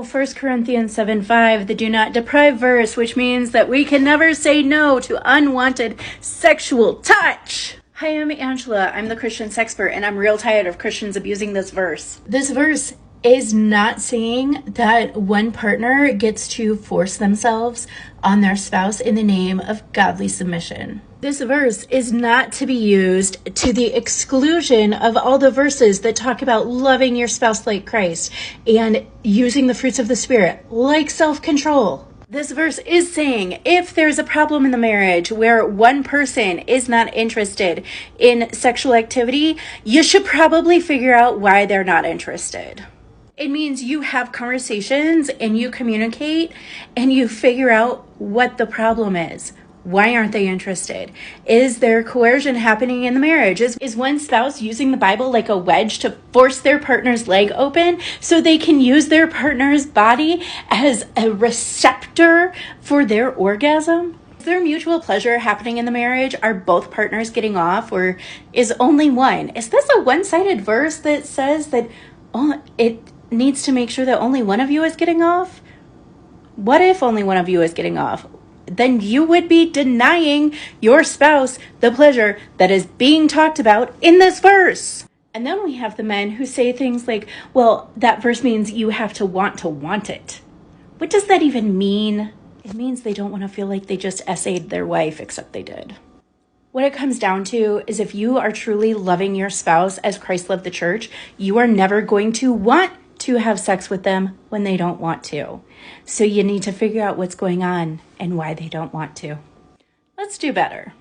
1 Corinthians 7:5, the do not deprive verse, which means that we can never say no to unwanted sexual touch. Hi, I'm Angela. I'm the Christian sexpert, and I'm real tired of Christians abusing this verse. This verse is not saying that one partner gets to force themselves on their spouse in the name of godly submission. This verse is not to be used to the exclusion of all the verses that talk about loving your spouse like Christ and using the fruits of the Spirit, like self-control. This verse is saying if there's a problem in the marriage where one person is not interested in sexual activity, you should probably figure out why they're not interested. It means you have conversations and you communicate and you figure out what the problem is. Why aren't they interested? Is there coercion happening in the marriage? Is one spouse using the Bible like a wedge to force their partner's leg open so they can use their partner's body as a receptor for their orgasm? Is there mutual pleasure happening in the marriage? Are both partners getting off, or is only one? Is this a one-sided verse that says that it needs to make sure that only one of you is getting off? What if only one of you is getting off? Then you would be denying your spouse the pleasure that is being talked about in this verse. And then we have the men who say things like, well, that verse means you have to want it. What does that even mean? It means they don't want to feel like they just essayed their wife, except they did. What it comes down to is if you are truly loving your spouse as Christ loved the church, you are never going to want to have sex with them when they don't want to. So you need to figure out what's going on and why they don't want to. Let's do better.